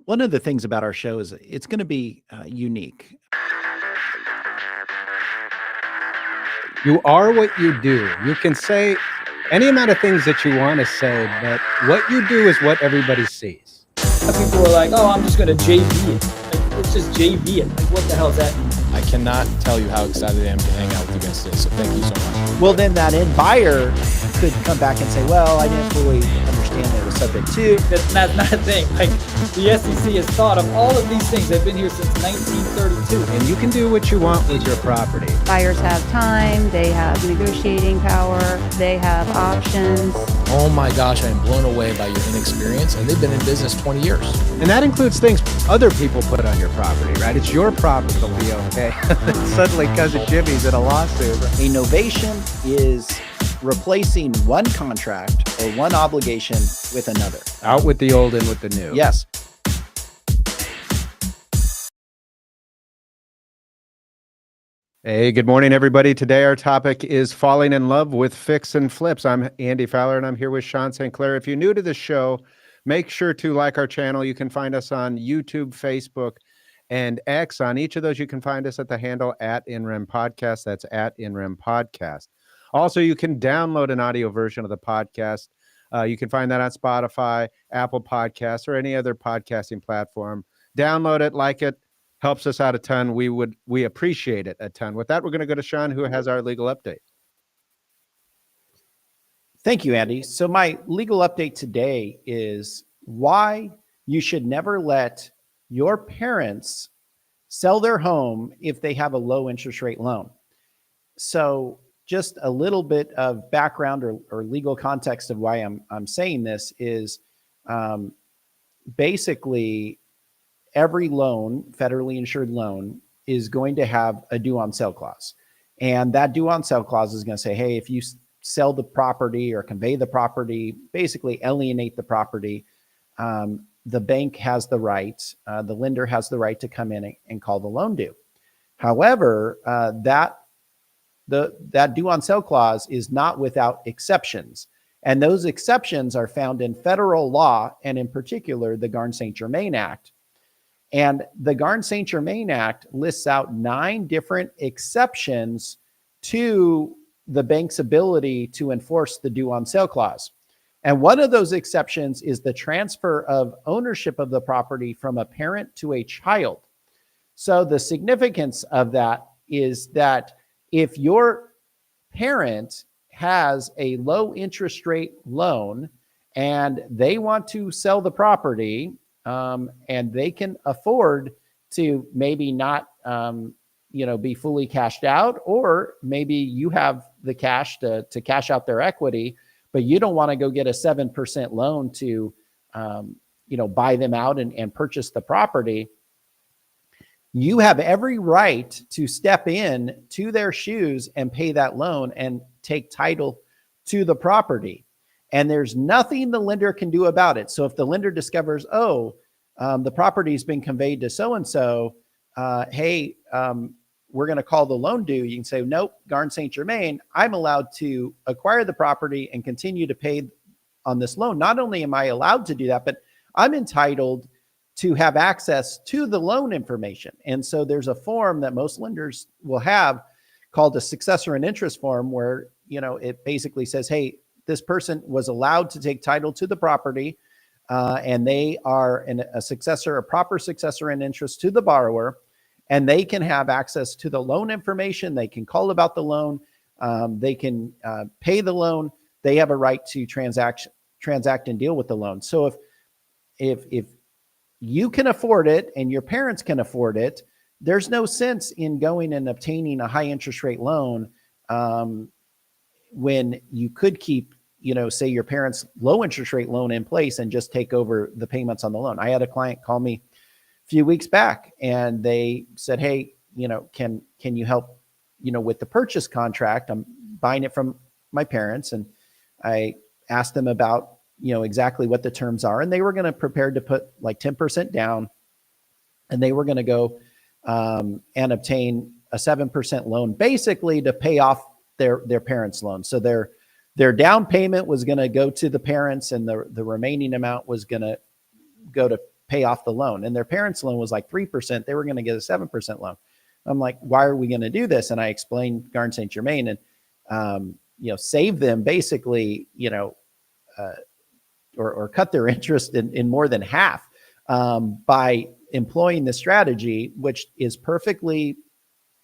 One of the things about our show is it's going to be unique. You are what you do. You can say any amount of things that you want to say, but what you do is what everybody sees. People are like, oh, I'm just going to JV it. Like, let's just JV it. Like, what the hell does that mean? I cannot tell you how excited I am to hang out with you guys today, so thank you so much. Well, then that end buyer could come back and say, well, I didn't fully understand that it was subject to. That's not a thing. Like, the SEC has thought of all of these things. They've been here since 1932. And you can do what you want with your property. Buyers have time, they have negotiating power, they have options. Oh my gosh, I am blown away by your inexperience, and they've been in business 20 years. And that includes things other people put on your property, right? It's your property, okay? Suddenly Cousin Jimmy's in a lawsuit. A novation is replacing one contract or one obligation with another. Out with the old, in with the new. Yes. Hey, good morning, everybody. Today, our topic is falling in love with fix and flips. I'm Andy Fowler, and I'm here with Sean St. Clair. If you're new to the show, make sure to like our channel. You can find us on YouTube, Facebook, and X. On each of those, you can find us at the handle @InRem Podcast. That's @InRem Podcast. Also, you can download an audio version of the podcast. You can find that on Spotify, Apple Podcasts, or any other podcasting platform. Download it, like it. Helps us out a ton. We appreciate it a ton. With that, we're going to go to Sean, who has our legal update. Thank you, Andy. So my legal update today is why you should never let your parents sell their home if they have a low interest rate loan. So just a little bit of background or legal context of why I'm saying this is basically every loan, federally insured loan, is going to have a due on sale clause. And that due on sale clause is going to say, hey, if you sell the property or convey the property, basically alienate the property, the bank has the right, the lender has the right to come in and call the loan due. However, that due on sale clause is not without exceptions. And those exceptions are found in federal law, and in particular, the Garn-St. Germain Act. And the Garn-St. Germain Act lists out 9 different exceptions to the bank's ability to enforce the due on sale clause. And one of those exceptions is the transfer of ownership of the property from a parent to a child. So the significance of that is that if your parent has a low interest rate loan and they want to sell the property, and they can afford to maybe not, be fully cashed out, or maybe you have the cash to cash out their equity, but you don't want to go get a 7% loan to, buy them out and purchase the property. You have every right to step in to their shoes and pay that loan and take title to the property. And there's nothing the lender can do about it. So if the lender discovers, the property's been conveyed to so-and-so, we're going to call the loan due. You can say, nope, Garn-St. Germain, I'm allowed to acquire the property and continue to pay on this loan. Not only am I allowed to do that, but I'm entitled to have access to the loan information. And so there's a form that most lenders will have called a successor in interest form, where, it basically says, hey, this person was allowed to take title to the property, and they are a proper successor in interest to the borrower, and they can have access to the loan information. They can call about the loan. They can pay the loan. They have a right to transact and deal with the loan. So if you can afford it and your parents can afford it, there's no sense in going and obtaining a high interest rate loan when you could keep, say your parents' low interest rate loan in place and just take over the payments on the loan. I had a client call me a few weeks back and they said, hey, can you help, with the purchase contract? I'm buying it from my parents. And I asked them about, exactly what the terms are. And they were going to prepare to put like 10% down, and they were going to go and obtain a 7% loan, basically to pay off their parents' loan. So their down payment was going to go to the parents, and the remaining amount was going to go to pay off the loan. And their parents' loan was like 3%. They were going to get a 7% loan. I'm like, why are we going to do this? And I explained Garden St. Germain and, save them basically, or cut their interest in more than half by employing this strategy, which is perfectly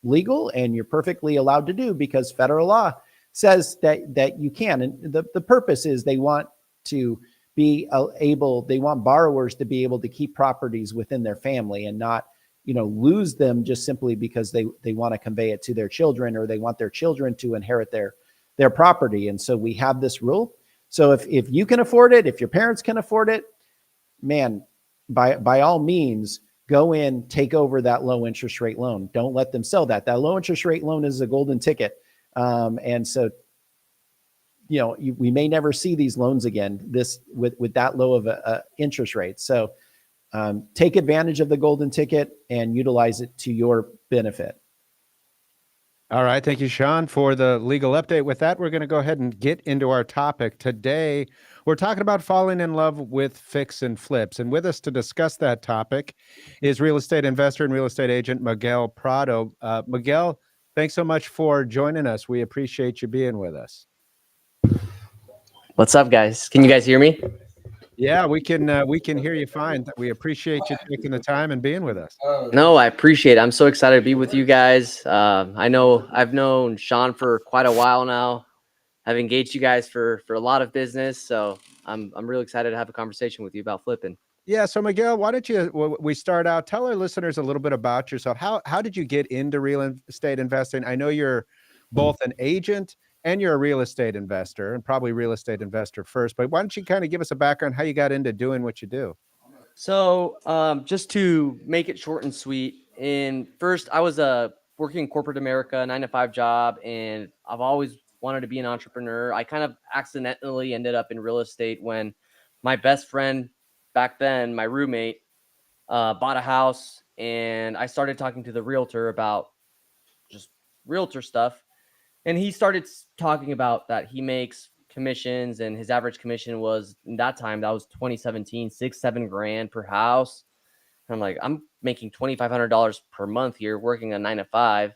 legal and you're perfectly allowed to do because federal law says that you can. And the purpose is they want to be they want borrowers to be able to keep properties within their family and not, lose them just simply because they want to convey it to their children or they want their children to inherit their property. And so we have this rule. So if you can afford it, if your parents can afford it, man, by all means, go in, take over that low interest rate loan. Don't let them sell that. That low interest rate loan is a golden ticket. And so, we may never see these loans again, with that low of a interest rate. So take advantage of the golden ticket and utilize it to your benefit. All right. Thank you, Sean, for the legal update. With that, we're going to go ahead and get into our topic. Today, we're talking about falling in love with fix and flips. And with us to discuss that topic is real estate investor and real estate agent Miguel Prado. Miguel, thanks so much for joining us. We appreciate you being with us. What's up, guys? Can you guys hear me? Yeah, we can hear you fine. We appreciate you taking the time and being with us. No, I appreciate it. I'm so excited to be with you guys. I know I've known Sean for quite a while now. I've engaged you guys for a lot of business, so I'm really excited to have a conversation with you about flipping. Yeah, so Miguel, why don't we start out? Tell our listeners a little bit about yourself. How did you get into real estate investing? I know you're both an agent and you're a real estate investor, and probably real estate investor first, but why don't you kind of give us a background how you got into doing what you do? So just to make it short and sweet, first I was working in corporate America, 9-to-5 job, and I've always wanted to be an entrepreneur. I kind of accidentally ended up in real estate when my best friend back then, my roommate, bought a house, and I started talking to the realtor about just realtor stuff. And he started talking about that he makes commissions, and his average commission was, in that time, that was 2017, $6-7 grand per house. And I'm like, I'm making $2,500 per month here, working a 9-to-5.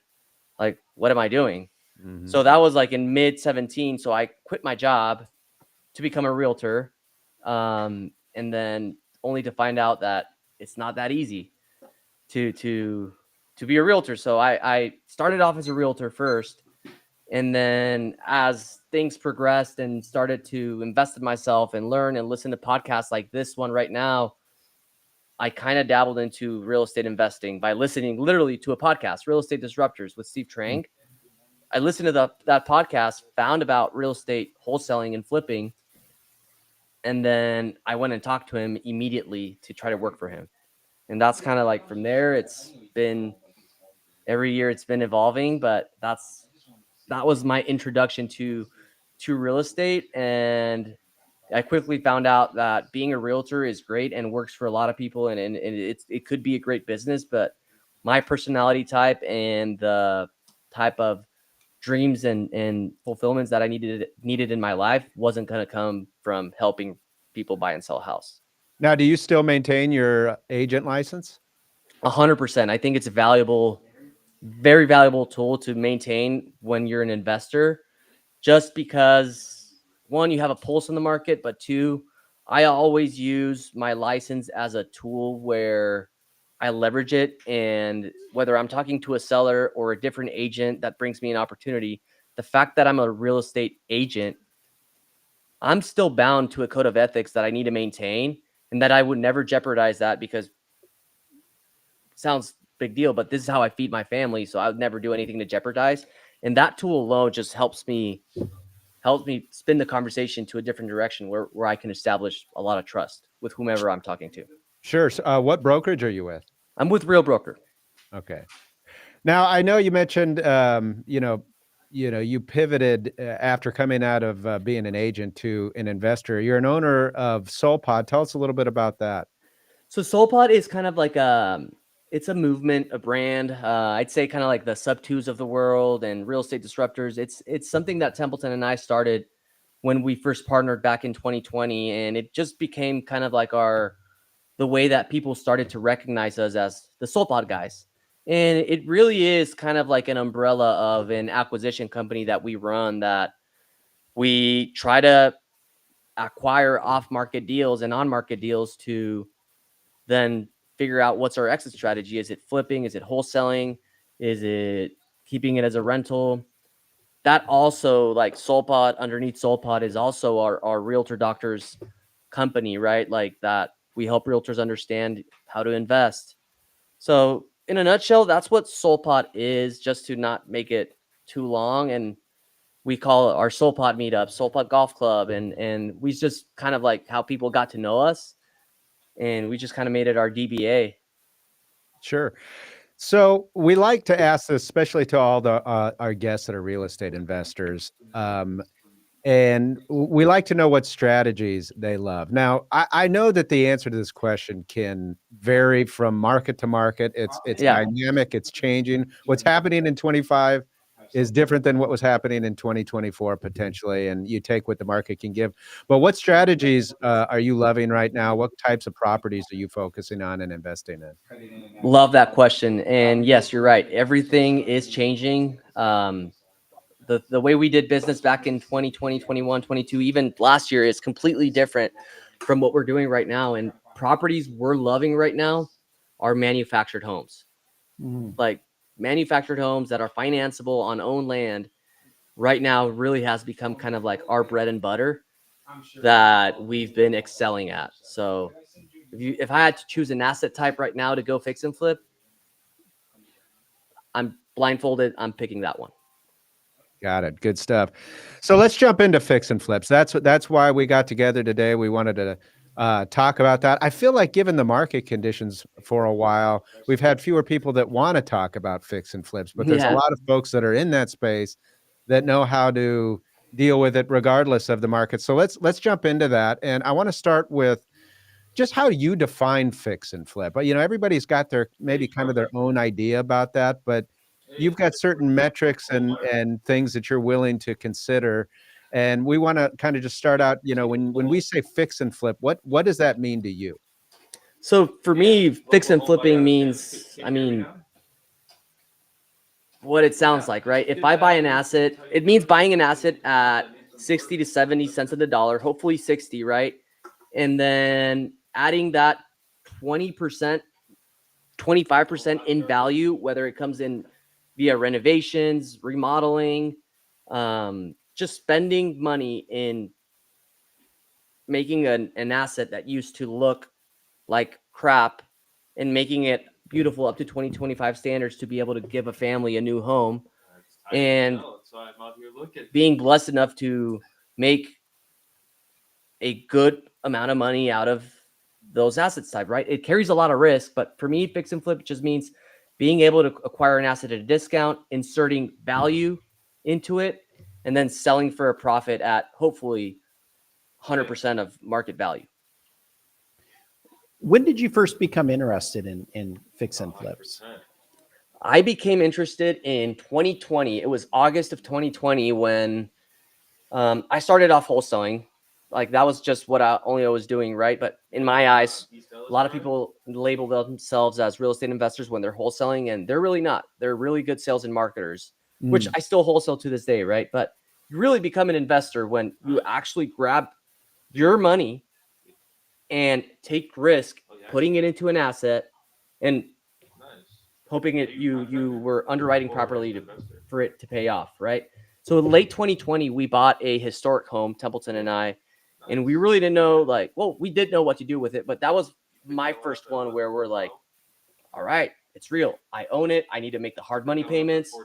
Like, what am I doing? Mm-hmm. So that was like in mid 17. So I quit my job to become a realtor. And then only to find out that it's not that easy to be a realtor. So I started off as a realtor first. And then as things progressed and started to invest in myself and learn and listen to podcasts like this one right now, I kind of dabbled into real estate investing by listening literally to a podcast, Real Estate Disruptors with Steve Trang. I listened to that podcast, found about real estate wholesaling and flipping. And then I went and talked to him immediately to try to work for him. And that's kind of like from there, it's been every year it's been evolving, but that was my introduction to real estate. And I quickly found out that being a realtor is great and works for a lot of people. And it could be a great business, but my personality type and the type of dreams and fulfillments that I needed in my life wasn't going to come from helping people buy and sell a house. Now, do you still maintain your agent license? 100%. I think it's a very valuable tool to maintain when you're an investor, just because one, you have a pulse in the market, but two, I always use my license as a tool where I leverage it. And whether I'm talking to a seller or a different agent that brings me an opportunity, the fact that I'm a real estate agent, I'm still bound to a code of ethics that I need to maintain, and that I would never jeopardize that, because it sounds big deal, but this is how I feed my family. So I would never do anything to jeopardize. And that tool alone just helps me spin the conversation to a different direction where I can establish a lot of trust with whomever I'm talking to. Sure. So, what brokerage are you with? I'm with Real Broker. Okay. Now, I know you mentioned, you pivoted after coming out of being an agent to an investor. You're an owner of SoulPod. Tell us a little bit about that. So SoulPod is kind of like it's a movement, a brand. I'd say kind of like the Sub2s of the world and Real Estate Disruptors. It's something that Templeton and I started when we first partnered back in 2020, and it just became kind of like the the way that people started to recognize us as the SoulPod guys. And it really is kind of like an umbrella of an acquisition company that we run, that we try to acquire off-market deals and on-market deals to then figure out what's our exit strategy. Is it flipping? Is it wholesaling? Is it keeping it as a rental? That also, like SoulPod, underneath SoulPod is also our Realtor Doctors company, right? Like that we help realtors understand how to invest. So in a nutshell, that's what SoulPod is, just to not make it too long. And we call it our SoulPod meetup, SoulPod Golf Club. And we just kind of like how people got to know us, and we just kind of made it our DBA. Sure. So we like to ask this, especially to all the our guests that are real estate investors. And we like to know what strategies they love. Now, I know that the answer to this question can vary from market to market. It's Yeah. dynamic, it's changing. What's happening in 25 is different than what was happening in 2024 potentially, and you take what the market can give. But what strategies are you loving right now? What types of properties are you focusing on and investing in? Love that question. And yes, you're right. Everything is changing. The way we did business back in 2020, 21, 22, even last year is completely different from what we're doing right now. And properties we're loving right now are manufactured homes. Like manufactured homes that are financeable on owned land right now really has become kind of like our bread and butter that we've been excelling at. So if I had to choose an asset type right now to go fix and flip, I'm blindfolded, I'm picking that one. Got it. Good stuff. So let's jump into fix and flips. That's why we got together today. We wanted to talk about that. I feel like given the market conditions for a while, we've had fewer people that want to talk about fix and flips, but there's a Yeah. lot of folks that are in that space that know how to deal with it regardless of the market. So let's jump into that. And I want to start with just how you define fix and flip. But everybody's got their maybe kind of their own idea about that, but you've got certain metrics and things that you're willing to consider. And we want to kind of just start out, when we say fix and flip, what does that mean to you? So for me, fix and flipping means, what it sounds like, right? If I buy an asset, it means buying an asset at 60 to 70 cents of the dollar, hopefully 60, right? And then adding that 20%, 25% in value, whether it comes in via renovations, remodeling, just spending money in making an asset that used to look like crap and making it beautiful up to 2025 standards to be able to give a family a new home, and being blessed enough to make a good amount of money out of those assets type, right? It carries a lot of risk, but for me, fix and flip just means being able to acquire an asset at a discount, inserting value into it, and then selling for a profit at hopefully 100% of market value. When did you first become interested in fix and flips? I became interested in 2020. It was August of 2020 when I started off wholesaling. Like that was just what I was doing, right? But in my eyes, a lot of people label themselves as real estate investors when they're wholesaling, and they're really not. They're really good sales and marketers, which I still wholesale to this day, right? But you really become an investor when you actually grab your money and take risk, putting it into an asset, and hoping you were underwriting properly for it to pay off, right? So in late 2020, we bought a historic home, Templeton and I, and we really didn't know, we did know what to do with it, but that was my first one where we're like, all right, it's real. I own it. I need to make the hard money payments.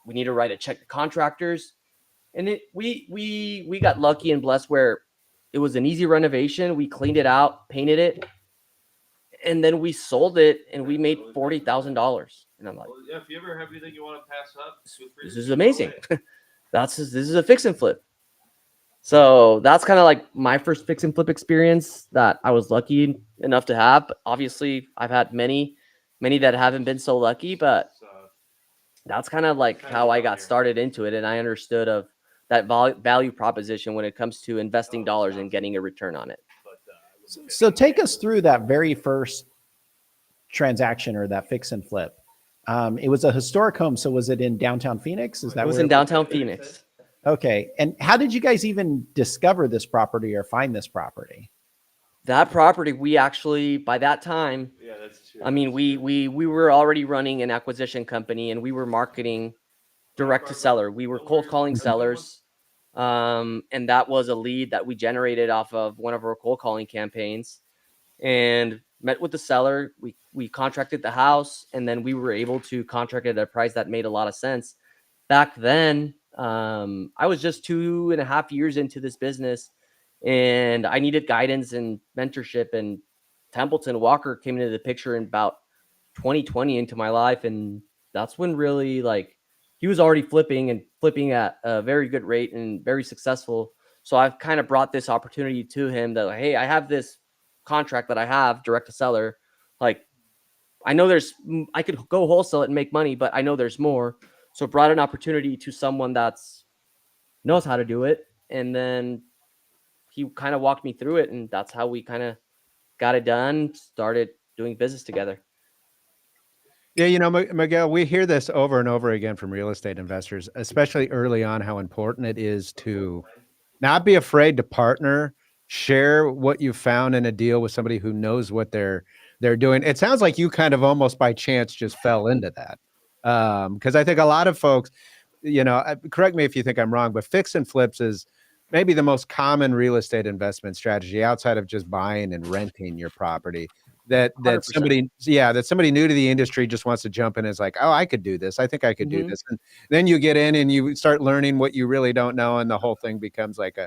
We need to write a check to contractors. And we got lucky and blessed where it was an easy renovation. We cleaned it out, painted it, and then we sold it and we made $40,000. And I'm like, if you ever have anything you want to pass up, this is amazing. This is a fix and flip. So that's kind of like my first fix and flip experience that I was lucky enough to have. But obviously, I've had many that haven't been so lucky. But that's kind of like how I got started into it, and I understood of that value proposition when it comes to investing dollars and getting a return on it. So take us through that very first transaction or that fix and flip. It was a historic home. So was it in downtown Phoenix? Is that It was where in downtown Phoenix. Okay. And how did you guys even discover this property or find this property? That property, we actually, by that time, Yeah, that's true. I mean, we were already running an acquisition company and we were marketing direct to seller. We were cold calling sellers. And that was a lead that we generated off of one of our cold calling campaigns, and met with the seller. We contracted the house, and then we were able to contract it at a price that made a lot of sense. Back then, I was just 2.5 years into this business, and I needed guidance and mentorship. And Templeton Walker came into the picture in about 2020 into my life, and that's when really, like, he was already flipping at a very good rate and very successful. So I've kind of brought this opportunity to him that, like, hey, I have this contract that I have direct to seller. Like, I know I could go wholesale it and make money, but I know there's more. So brought an opportunity to someone that's knows how to do it. And then he kind of walked me through it, and that's how we kind of got it done, started doing business together. Yeah, Miguel, we hear this over and over again from real estate investors, especially early on, how important it is to not be afraid to partner, share what you found in a deal with somebody who knows what they're doing. It sounds like you kind of almost by chance just fell into that. Because I think a lot of folks, correct me if you think I'm wrong, but fix and flips is maybe the most common real estate investment strategy outside of just buying and renting your property. That 100%. somebody new to the industry just wants to jump in and is like, oh, I could do this. I think I could do Mhm. this. And then you get in and you start learning what you really don't know, and the whole thing becomes like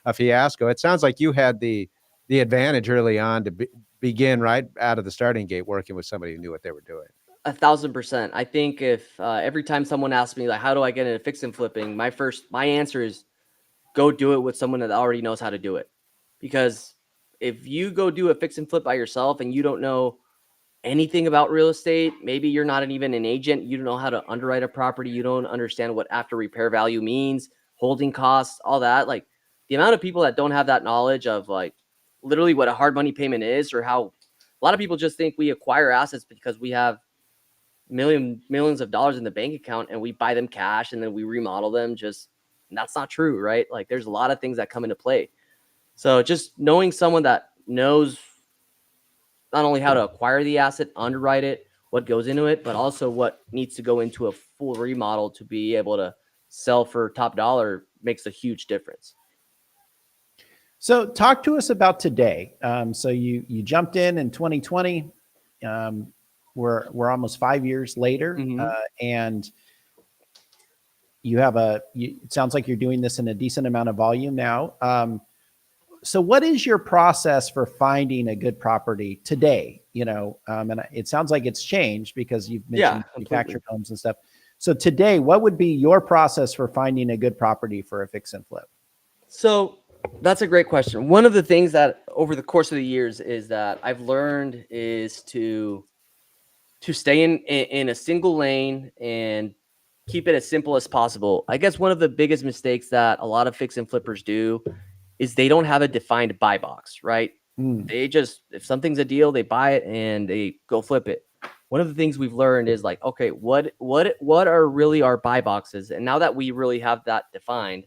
a fiasco. It sounds like you had the advantage early on to begin right out of the starting gate working with somebody who knew what they were doing. 1,000%. I think if every time someone asks me, like, how do I get into fix and flipping, my answer is go do it with someone that already knows how to do it. Because if you go do a fix and flip by yourself and you don't know anything about real estate, maybe you're not even an agent, you don't know how to underwrite a property, you don't understand what after repair value means, holding costs, all that. Like, the amount of people that don't have that knowledge of, like, literally what a hard money payment is, or how a lot of people just think we acquire assets because we have millions of dollars in the bank account and we buy them cash and then we remodel them. That's not true, right? Like, there's a lot of things that come into play. So just knowing someone that knows not only how to acquire the asset, underwrite it, what goes into it, but also what needs to go into a full remodel to be able to sell for top dollar makes a huge difference. So talk to us about today. So you jumped in 2020. We're almost 5 years later, and you have it sounds like you're doing this in a decent amount of volume now. So what is your process for finding a good property today? And it sounds like it's changed because you've mentioned manufactured homes and stuff. So today, what would be your process for finding a good property for a fix and flip? So that's a great question. One of the things that over the course of the years is that I've learned is to stay in a single lane and keep it as simple as possible. I guess one of the biggest mistakes that a lot of fix and flippers do is they don't have a defined buy box, right? They just, if something's a deal, they buy it and they go flip it. One of the things we've learned is, like, okay, what are really our buy boxes? And now that we really have that defined,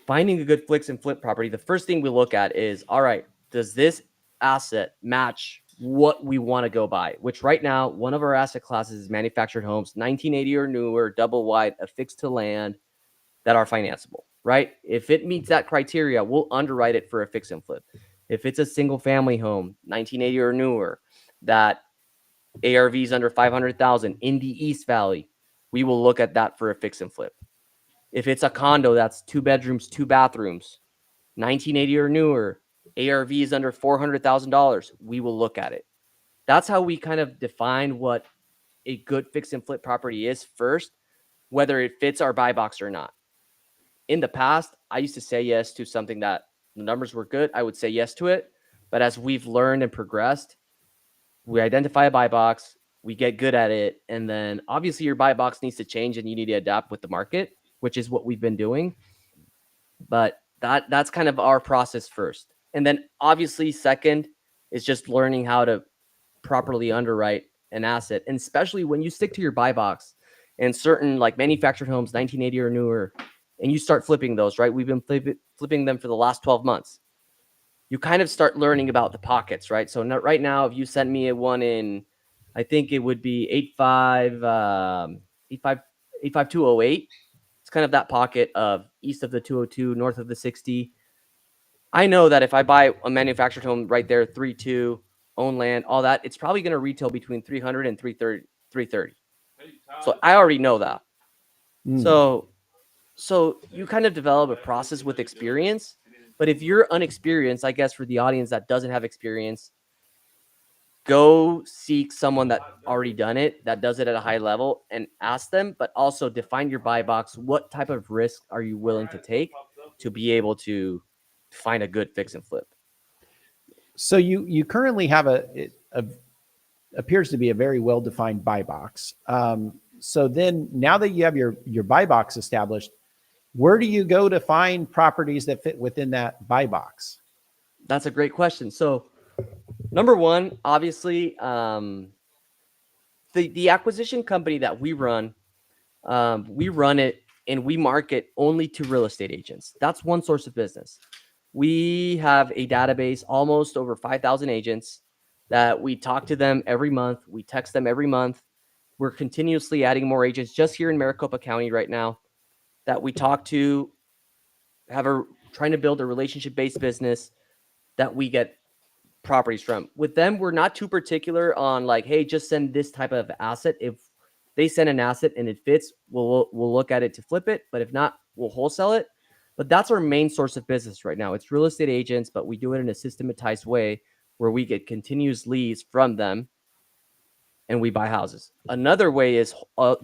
finding a good fix and flip property, the first thing we look at is, all right, does this asset match what we want to go buy? Which right now, one of our asset classes is manufactured homes, 1980 or newer, double wide, affixed to land, that are financeable, right? If it meets that criteria, we'll underwrite it for a fix and flip. If it's a single family home, 1980 or newer, that ARVs under 500,000 in the East Valley, we will look at that for a fix and flip. If it's a condo that's 2 bedrooms, 2 bathrooms, 1980 or newer, ARVs under $400,000, we will look at it. That's how we kind of define what a good fix and flip property is first, whether it fits our buy box or not. In the past, I used to say yes to something that the numbers were good. I would say yes to it. But as we've learned and progressed, we identify a buy box, we get good at it. And then obviously your buy box needs to change and you need to adapt with the market, which is what we've been doing. But that's kind of our process first. And then obviously second is just learning how to properly underwrite an asset, and especially when you stick to your buy box and certain like manufactured homes, 1980 or newer, and you start flipping those, right? We've been flipping them for the last 12 months. You kind of start learning about the pockets, right? So right now, if you sent me a one in, I think it would be 85208. It's kind of that pocket of east of the 202, north of the 60. I know that if I buy a manufactured home right there, 3.2, own land, all that, it's probably going to retail between 300 and 330. So I already know that. Mm. So you kind of develop a process with experience. But if you're unexperienced, I guess for the audience that doesn't have experience, go seek someone that already done it, that does it at a high level, and ask them, but also define your buy box. What type of risk are you willing to take to be able to find a good fix and flip? So you currently have a appears to be a very well defined buy box. So then now that you have your buy box established, where do you go to find properties that fit within that buy box? That's a great question. So number one, obviously, the acquisition company that we run it and we market only to real estate agents. That's one source of business. We have a database, almost over 5,000 agents that we talk to them every month. We text them every month. We're continuously adding more agents just here in Maricopa County right now that we talk to, trying to build a relationship-based business that we get properties from. With them, we're not too particular on like, hey, just send this type of asset. If they send an asset and it fits, we'll look at it to flip it. But if not, we'll wholesale it. But that's our main source of business right now. It's real estate agents, but we do it in a systematized way where we get continuous leads from them and we buy houses. Another way is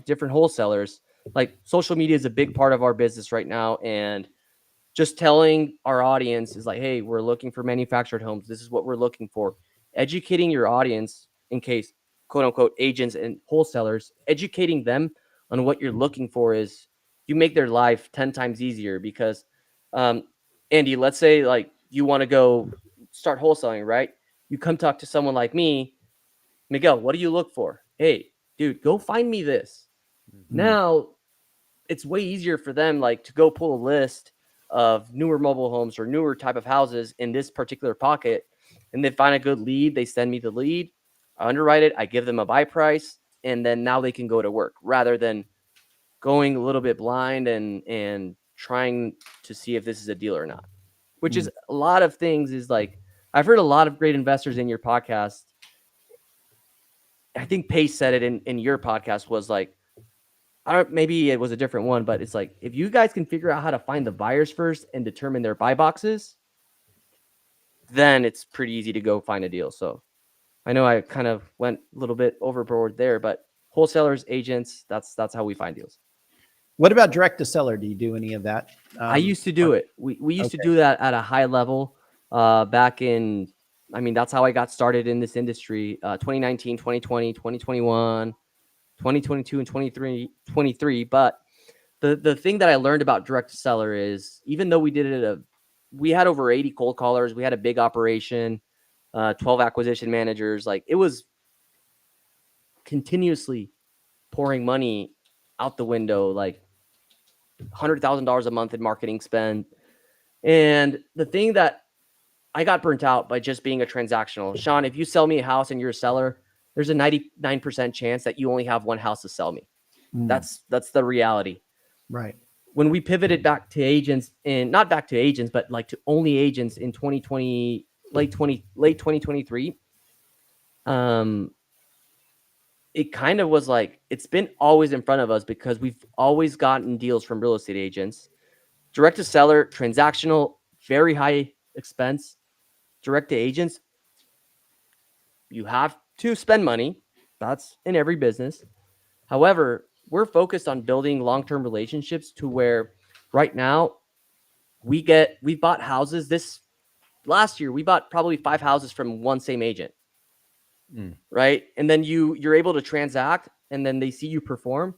different wholesalers. Like social media is a big part of our business right now. And just telling our audience is like, hey, we're looking for manufactured homes. This is what we're looking for. Educating your audience, in case quote unquote agents and wholesalers, educating them on what you're looking for is you make their life 10 times easier. Because Andy, let's say like you want to go start wholesaling, right? You come talk to someone like me, Miguel, what do you look for? Hey, dude, go find me this. Now it's way easier for them like to go pull a list of newer mobile homes or newer type of houses in this particular pocket, and they find a good lead. They send me the lead, I underwrite it, I give them a buy price, and then now they can go to work rather than going a little bit blind and trying to see if this is a deal or not. Which is a lot of things. Is like I've heard a lot of great investors in your podcast. I think Pace said it in your podcast was like, maybe it was a different one, but it's like, if you guys can figure out how to find the buyers first and determine their buy boxes, then it's pretty easy to go find a deal. So I know I kind of went a little bit overboard there, but wholesalers, agents, that's how we find deals. What about direct to seller? Do you do any of that? I used to do it. We used to do that at a high level back in, I mean, that's how I got started in this industry. 2019, 2020, 2021, 2022, and 23. But the thing that I learned about direct to seller is, even though we did it we had over 80 cold callers, we had a big operation, 12 acquisition managers, like it was continuously pouring money out the window, like $100,000 a month in marketing spend. And the thing that I got burnt out by just being a transactional. Sean, if you sell me a house and you're a seller, there's a 99% chance that you only have one house to sell me. That's the reality. Right. When we pivoted back to agents, and not back to agents, but like to only agents in 2020, late 2023, it kind of was like, it's been always in front of us because we've always gotten deals from real estate agents. Direct to seller, transactional, very high expense. Direct to agents, you have to spend money. That's in every business. However, we're focused on building long-term relationships to where right now we've bought houses. This last year, we bought probably 5 houses from one same agent. Right. And then you're able to transact, and then they see you perform.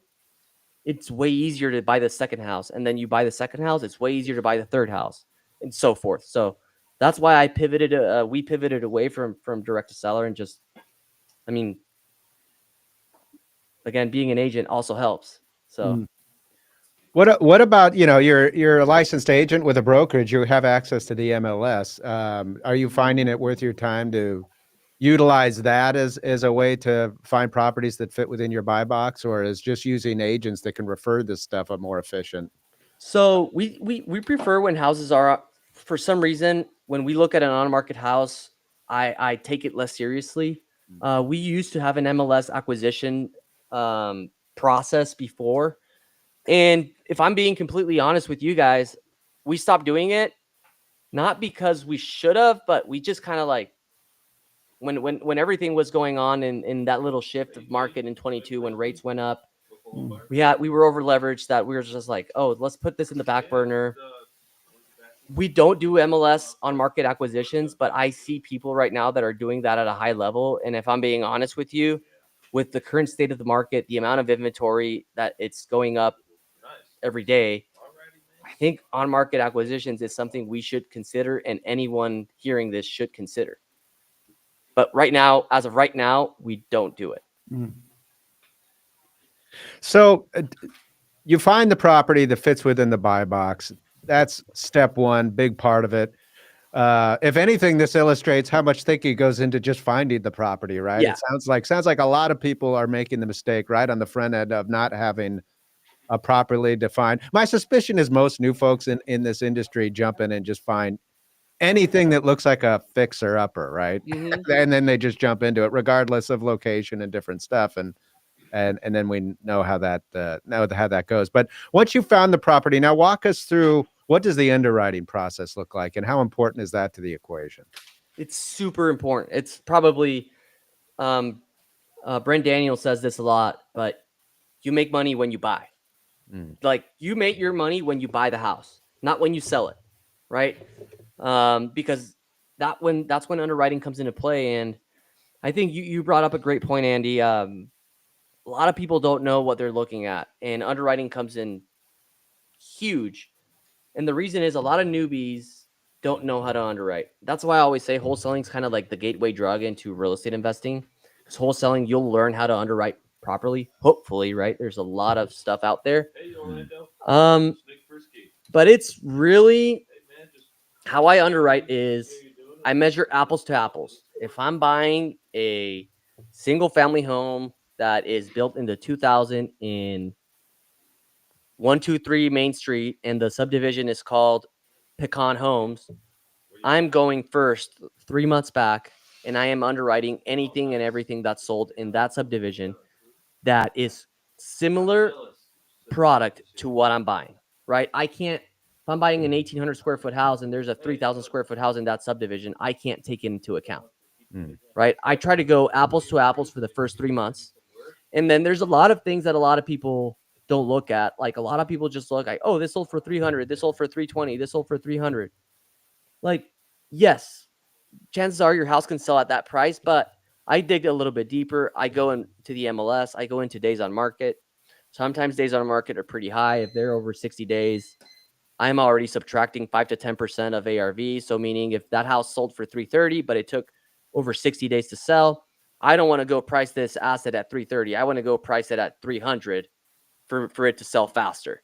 It's way easier to buy the second house. And then you buy the second house. It's way easier to buy the third house, and so forth. So that's why I pivoted. We pivoted away from direct to seller and just, I mean, again, being an agent also helps. So. Mm. What about, you're a licensed agent with a brokerage, you have access to the MLS. Are you finding it worth your time to utilize that as a way to find properties that fit within your buy box, or is just using agents that can refer this stuff a more efficient? So we prefer when houses are, for some reason, when we look at an on-market house, I take it less seriously. We used to have an MLS acquisition process before. And if I'm being completely honest with you guys, we stopped doing it, not because we should have, but we just kind of like, when everything was going on in that little shift of market in 22, when rates went up, we were over leveraged, that we were just like, oh, let's put this in the back burner. We don't do MLS on market acquisitions, but I see people right now that are doing that at a high level. And if I'm being honest with you, with the current state of the market, the amount of inventory that it's going up every day, I think on market acquisitions is something we should consider, and anyone hearing this should consider. But right now, as of right now, we don't do it. Mm. So you find the property that fits within the buy box. That's step one, big part of it. If anything, this illustrates how much thinking goes into just finding the property, right? Yeah. It sounds like a lot of people are making the mistake right on the front end of not having a properly defined. My suspicion is most new folks in this industry jump in and just find anything that looks like a fixer upper, right? And then they just jump into it, regardless of location and different stuff. And then we know how that goes. But once you found the property, now walk us through, what does the underwriting process look like, and how important is that to the equation? It's super important. It's probably, Brent Daniel says this a lot, but you make money when you buy. Like, you make your money when you buy the house, not when you sell it, right? Because that's when underwriting comes into play. And I think you brought up a great point, Andy. A lot of people don't know what they're looking at, and underwriting comes in huge. And the reason is, a lot of newbies don't know how to underwrite. That's why I always say wholesaling is kind of like the gateway drug into real estate investing. Because wholesaling, you'll learn how to underwrite properly, hopefully, right? There's a lot of stuff out there. Hey, Orlando. But it's really, how I underwrite is, I measure apples to apples. If I'm buying a single family home that is built in the 2000 in 123 Main Street, and the subdivision is called Pecan Homes, I'm going first 3 months back, and I am underwriting anything and everything that's sold in that subdivision that is similar product to what I'm buying, right? I can't, if I'm buying an 1,800 square foot house and there's a 3,000 square foot house in that subdivision, I can't take it into account, right? I try to go apples to apples for the first 3 months. And then there's a lot of things that a lot of people don't look at. Like, a lot of people just look like, oh, this sold for 300, this sold for 320, this sold for 300. Like, yes, chances are your house can sell at that price, but I dig a little bit deeper. I go into the MLS, I go into days on market. Sometimes days on market are pretty high. If they're over 60 days, I'm already subtracting 5 to 10% of ARV. So meaning, if that house sold for 330, but it took over 60 days to sell, I don't want to go price this asset at 330. I want to go price it at 300 for it to sell faster.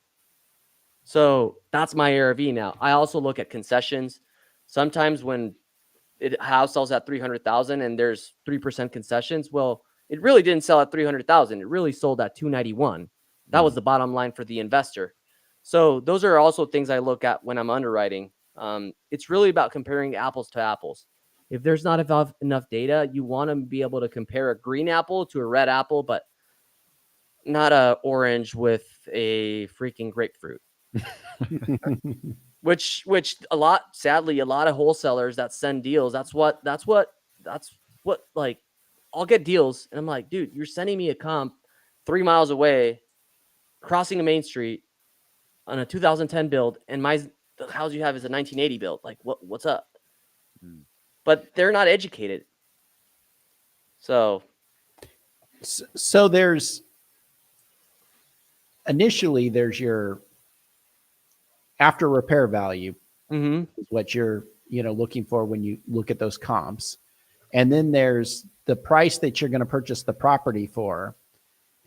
So that's my ARV now. I also look at concessions. Sometimes when a house sells at 300,000 and there's 3% concessions, well, it really didn't sell at 300,000. It really sold at 291. That was the bottom line for the investor. So those are also things I look at when I'm underwriting. It's really about comparing apples to apples. If there's not enough data, you want to be able to compare a green apple to a red apple, but not a orange with a freaking grapefruit. which sadly, a lot of wholesalers that send deals, that's what like, I'll get deals and I'm like, dude, you're sending me a comp 3 miles away, crossing a main street on a 2010 build, and the house you have is a 1980 build. Like, what's up? But they're not educated. So there's initially there's your after repair value, is what you're looking for when you look at those comps. And then there's the price that you're going to purchase the property for.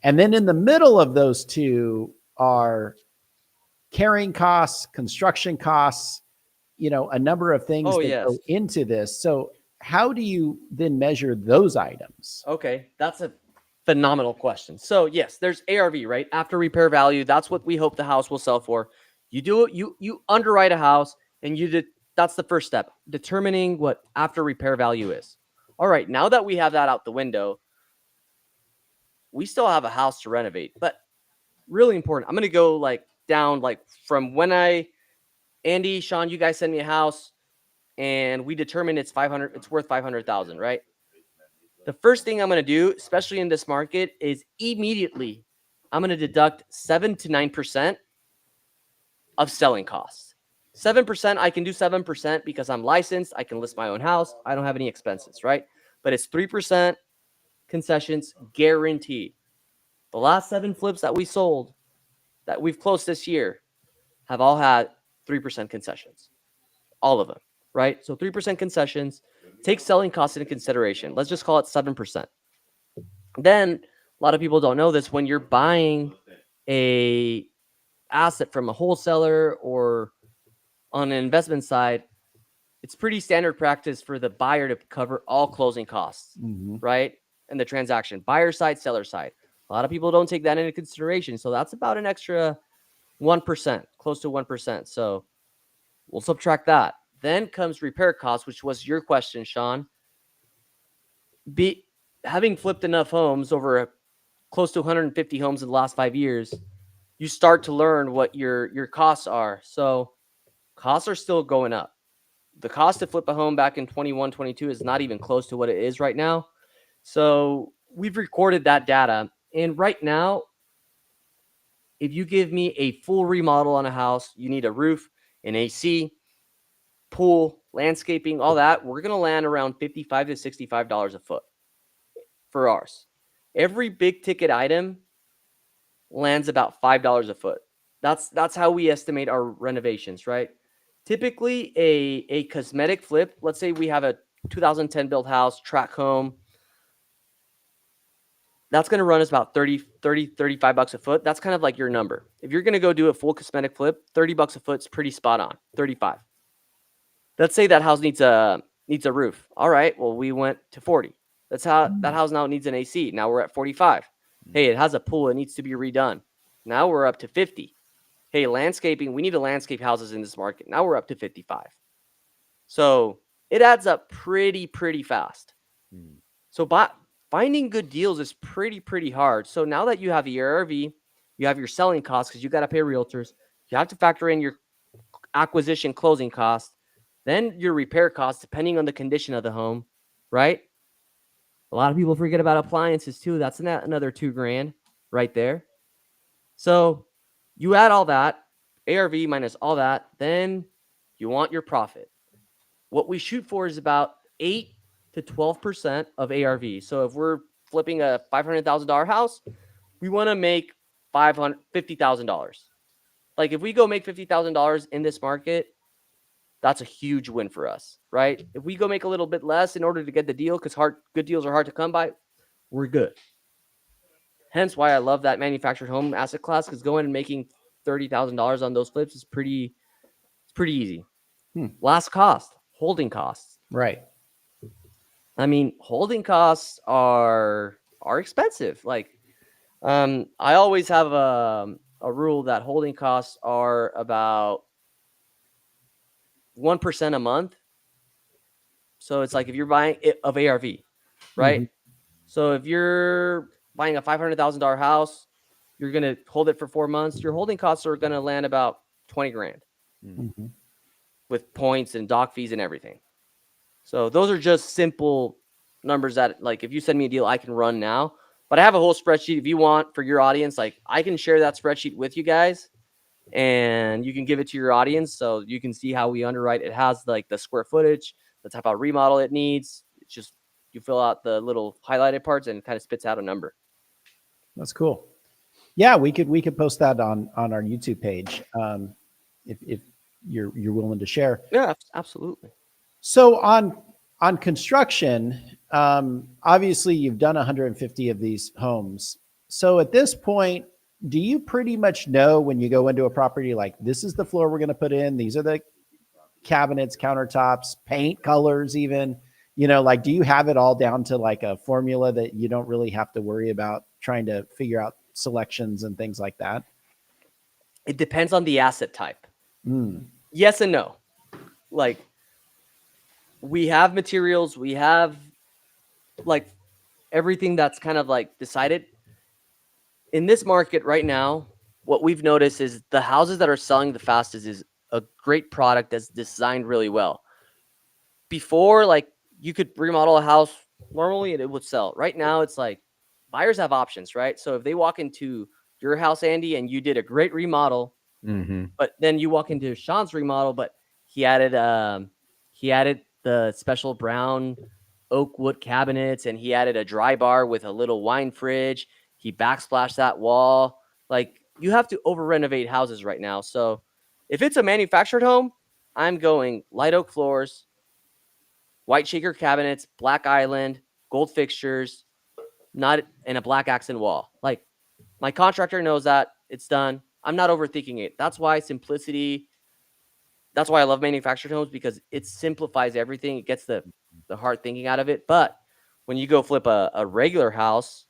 And then in the middle of those two are carrying costs, construction costs, a number of things Oh, that yes. go into this. So how do you then measure those items? Okay, that's a phenomenal question. So yes, there's ARV, right? After repair value. That's what we hope the house will sell for. You do it. You underwrite a house, and that's the first step, determining what after repair value is. All right, now that we have that out the window, we still have a house to renovate, but really important. I'm gonna go down from when Andy, Sean, you guys send me a house, and we determine it's worth 500,000, right? The first thing I'm going to do, especially in this market, is immediately I'm going to deduct 7 to 9% of selling costs. 7%, I can do 7% because I'm licensed. I can list my own house. I don't have any expenses, right? But it's 3% concessions guaranteed. The last 7 flips that we sold, that we've closed this year, have all had 3% concessions. All of them, right? So 3% concessions. Take selling costs into consideration. Let's just call it 7%. Then a lot of people don't know this. When you're buying a asset from a wholesaler or on an investment side, it's pretty standard practice for the buyer to cover all closing costs, right? And the transaction, buyer side, seller side. A lot of people don't take that into consideration. So that's about an extra 1%, close to 1%. So we'll subtract that. Then comes repair costs, which was your question, Sean. Having flipped enough homes over close to 150 homes in the last 5 years, you start to learn what your costs are. So costs are still going up. The cost to flip a home back in 21, 22 is not even close to what it is right now. So we've recorded that data. And right now, if you give me a full remodel on a house, you need a roof, an AC, pool, landscaping, all that, we're going to land around $55 to $65 a foot for ours. Every big ticket item lands about $5 a foot. That's how we estimate our renovations, right? Typically a cosmetic flip, let's say we have a 2010 built house, track home, that's going to run us about 35 bucks a foot. That's kind of like your number. If you're going to go do a full cosmetic flip, 30 bucks a foot is pretty spot on. 35. Let's say that house needs a roof. All right, well, we went to 40. That's how that house now needs an AC. Now we're at 45. Hey, it has a pool. It needs to be redone. Now we're up to 50. Hey, landscaping. We need to landscape houses in this market. Now we're up to 55. So it adds up pretty fast. So finding good deals is pretty hard. So now that you have the ARV, you have your selling costs because you got to pay realtors. You have to factor in your acquisition closing costs, then your repair costs, depending on the condition of the home, right? A lot of people forget about appliances too. That's another $2,000 right there. So you add all that, ARV minus all that, then you want your profit. What we shoot for is about 8 to 12% of ARV. So if we're flipping a $500,000 house, we want to make $50,000. Like if we go make $50,000 in this market, that's a huge win for us, right? If we go make a little bit less in order to get the deal, because good deals are hard to come by, we're good. Hence why I love that manufactured home asset class, because going and making $30,000 on those flips is pretty easy. Last cost, holding costs. Right. I mean, holding costs are expensive. Like, I always have a rule that holding costs are about 1% a month. So it's like if you're buying it of ARV, right? So if you're buying a $500,000 house, you're going to hold it for 4 months. Your holding costs are going to land about $20,000 with points and doc fees and everything. So those are just simple numbers that, like, if you send me a deal, I can run now. But I have a whole spreadsheet if you want for your audience. Like, I can share that spreadsheet with you guys, and you can give it to your audience so you can see how we underwrite. It has like the square footage, the type of remodel it needs. It's just you fill out the little highlighted parts and it kind of spits out a number. That's cool. Yeah, we could post that on our YouTube page if you're willing to share. Yeah, absolutely. So on construction, obviously you've done 150 of these homes. So at this point, do you pretty much know when you go into a property, like this is the floor we're going to put in, these are the cabinets, countertops, paint colors, even, like, do you have it all down to like a formula that you don't really have to worry about trying to figure out selections and things like that? It depends on the asset type. Mm. Yes and no. Like, we have materials, we have like everything that's kind of like decided. In this market right now, what we've noticed is the houses that are selling the fastest is a great product that's designed really well. Before, like, you could remodel a house normally and it would sell. Right now, it's like buyers have options, right? So if they walk into your house, Andy, and you did a great remodel, Mm-hmm. but then you walk into Sean's remodel, but he added the special brown oak wood cabinets, and he added a dry bar with a little wine fridge. He backsplashed that wall. Like, you have to over renovate houses right now. So if it's a manufactured home, I'm going light oak floors, white shaker cabinets, black island, gold fixtures, not and a black accent wall. Like, my contractor knows that it's done. I'm not overthinking it. That's why simplicity. That's why I love manufactured homes, because it simplifies everything. It gets the hard thinking out of it. But when you go flip a regular house,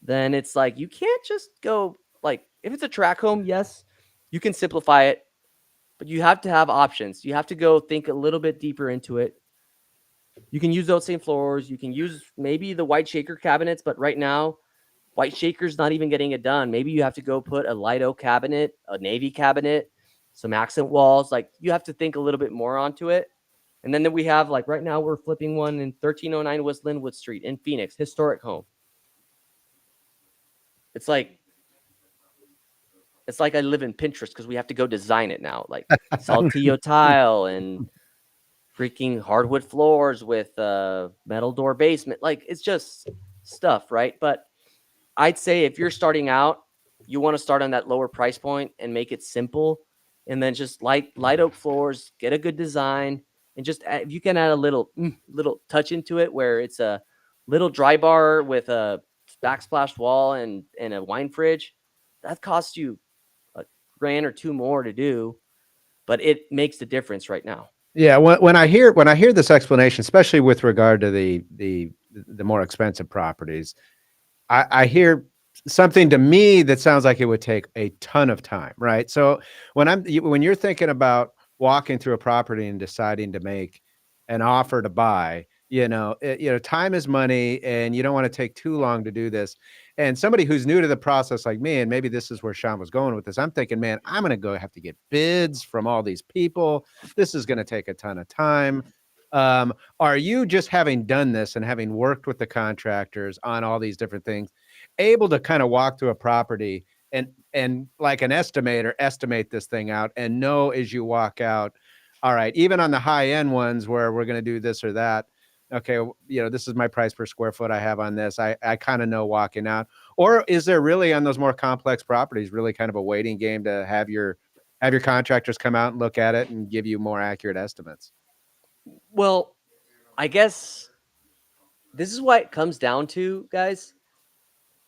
then it's like you can't just go like, if it's a track home, yes, you can simplify it, but you have to have options. You have to go think a little bit deeper into it. You can use those same floors. You can use maybe the white shaker cabinets, but right now, white shaker's not even getting it done. Maybe you have to go put a light oak cabinet, a navy cabinet, some accent walls. Like, you have to think a little bit more onto it. And then we have, like, right now we're flipping one in 1309 West Linwood Street in Phoenix, historic home. It's like I live in Pinterest because we have to go design it now. Like, Saltillo tile and freaking hardwood floors with metal door basement. Like, it's just stuff, right? But I'd say if you're starting out, you want to start on that lower price point and make it simple, and then just light oak floors, get a good design, and just if you can add a little touch into it, where it's a little dry bar with a backsplash wall and a wine fridge, that costs you $1,000 or $2,000 more to do, but it makes the difference right now. Yeah, when I hear this explanation, especially with regard to the more expensive properties, I hear something to me that sounds like it would take a ton of time, right? So when you're thinking about walking through a property and deciding to make an offer to buy, time is money, and you don't want to take too long to do this. And somebody who's new to the process like me, and maybe this is where Sean was going with this, I'm thinking, man, I'm going to have to get bids from all these people. This is going to take a ton of time. Are you, just having done this and having worked with the contractors on all these different things, able to kind of walk through a property and like an estimator estimate this thing out and know as you walk out, all right, even on the high end ones where we're going to do this or that, okay, this is my price per square foot I have on this. I kind of know walking out. Or is there really, on those more complex properties, really kind of a waiting game to have your contractors come out and look at it and give you more accurate estimates? Well, I guess this is why it comes down to, guys,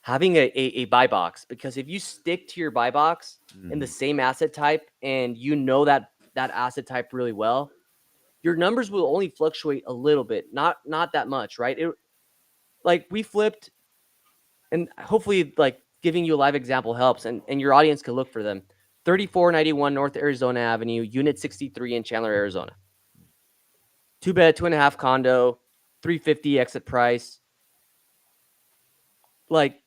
having a buy box. Because if you stick to your buy box in the same asset type, and you know that asset type really well, your numbers will only fluctuate a little bit, not that much, right? Like, we flipped, and hopefully, like, giving you a live example helps, and your audience can look for them. 3491 North Arizona Avenue, Unit 63 in Chandler, Arizona. 2-bed, 2.5 condo, $350 exit price. Like,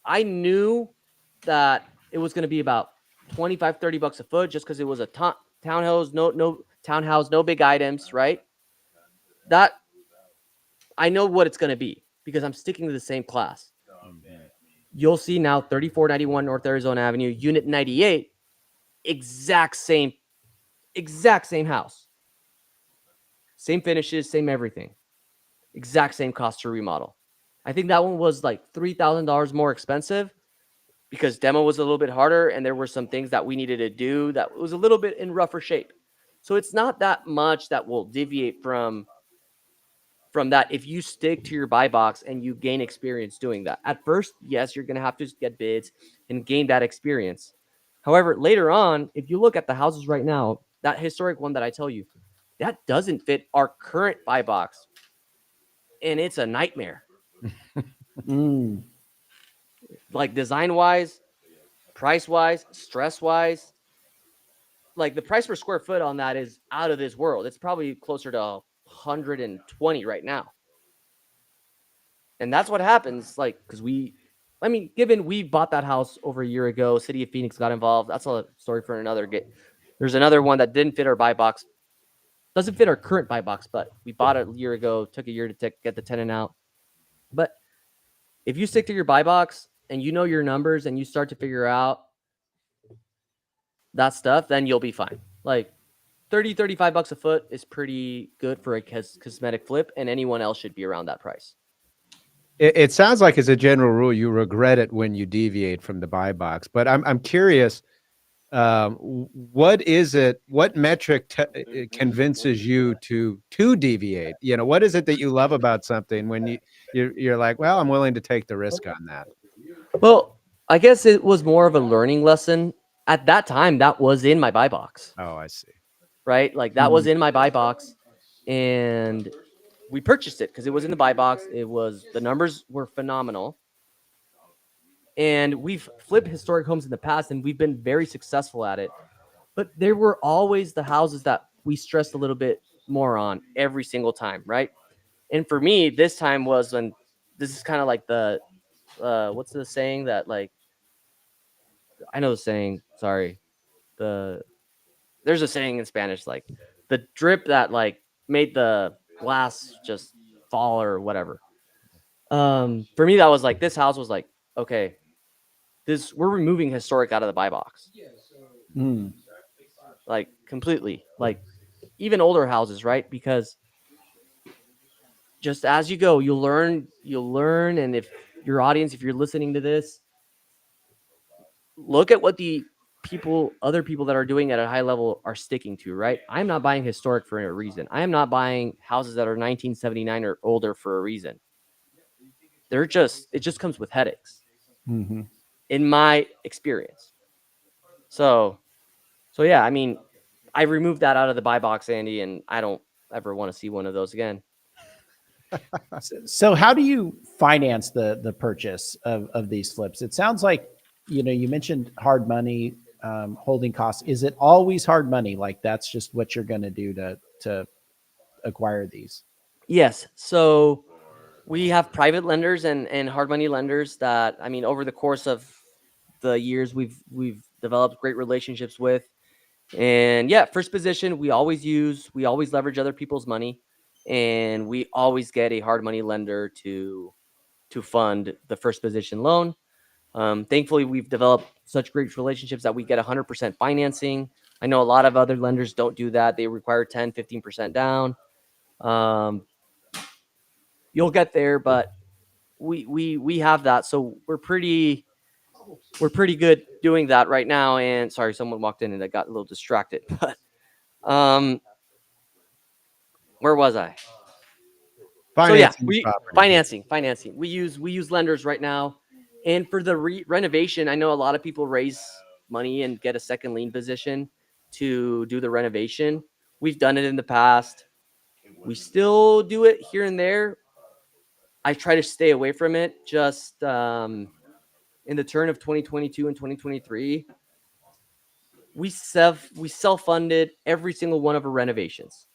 I knew that it was going to be about $25-$30 a foot, just because it was a townhouse, no townhouse, no big items, right? That I know what it's going to be because I'm sticking to the same class. You'll see now 3491 North Arizona Avenue, Unit 98, exact same house. Same finishes, same everything. Exact same cost to remodel. I think that one was like $3,000 more expensive because demo was a little bit harder, and there were some things that we needed to do that was a little bit in rougher shape. So it's not that much that will deviate from that if you stick to your buy box and you gain experience doing that. At first, yes, you're going to have to get bids and gain that experience. However, later on, if you look at the houses right now, that historic one that I tell you, that doesn't fit our current buy box. And it's a nightmare. Mm. Like design wise, price wise, stress wise. Like the price per square foot on that is out of this world. It's probably closer to 120 right now. And that's what happens. Like, because given we bought that house over a year ago, City of Phoenix got involved. That's a story for another. There's another one that didn't fit our buy box. Doesn't fit our current buy box, but we bought it a year ago. Took a year to get the tenant out. But if you stick to your buy box and you know your numbers and you start to figure out that stuff, then you'll be fine. Like 30, 35 bucks a foot is pretty good for a cosmetic flip, and anyone else should be around that price. It sounds like, as a general rule, you regret it when you deviate from the buy box. But I'm curious, what is it? What metric convinces you to deviate? You know, what is it that you love about something when you're like, well, I'm willing to take the risk on that? Well, I guess it was more of a learning lesson. At that time, that was in my buy box. Oh, I see. Right? Like that was in my buy box, and we purchased it because it was in the buy box. The numbers were phenomenal. And we've flipped historic homes in the past and we've been very successful at it. But there were always the houses that we stressed a little bit more on every single time, right? And for me, this time was when this is kind of like the what's the saying that, like, I know the saying, sorry. There's a saying in Spanish, like the drip that like made the glass just fall or whatever. For me, that was like, this house was like, okay, we're removing historic out of the buy box. Like completely, like even older houses, right? Because just as you go, you'll learn. And if your audience, if you're listening to this, look at what other people that are doing at a high level are sticking to, right? I'm not buying historic for a reason. I am not buying houses that are 1979 or older for a reason. It just comes with headaches. In my experience. So yeah, I mean, I removed that out of the buy box, Andy, and I don't ever want to see one of those again. So how do you finance the purchase of these flips? It sounds like, you mentioned hard money, holding costs. Is it always hard money? Like that's just what you're going to do to acquire these? Yes. So we have private lenders and hard money lenders that, I mean, over the course of the years, we've developed great relationships with. And yeah, first position, we always leverage other people's money, and we always get a hard money lender to fund the first position loan. Thankfully, we've developed such great relationships that we get 100% financing. I know a lot of other lenders don't do that. They require 10, 15% down. You'll get there, but we have that. So we're pretty good doing that right now. And sorry, someone walked in and I got a little distracted, but where was I? Financing. Financing. We use lenders right now. And for the renovation, I know a lot of people raise money and get a second lien position to do the renovation. We've done it in the past. We still do it here and there. I try to stay away from it. Just in the turn of 2022 and 2023, we self-funded every single one of our renovations.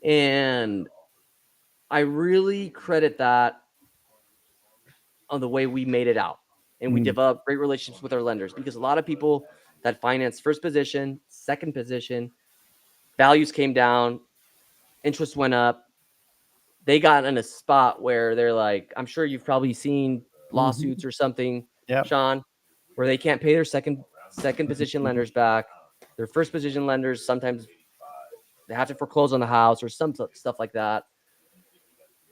And I really credit that on the way we made it out. And we developed great relationships with our lenders, because a lot of people that finance first position, second position, values came down, interest went up. They got in a spot where they're like, I'm sure you've probably seen lawsuits or something, Sean, where they can't pay their second position lenders back. Their first position lenders, sometimes they have to foreclose on the house or some stuff like that.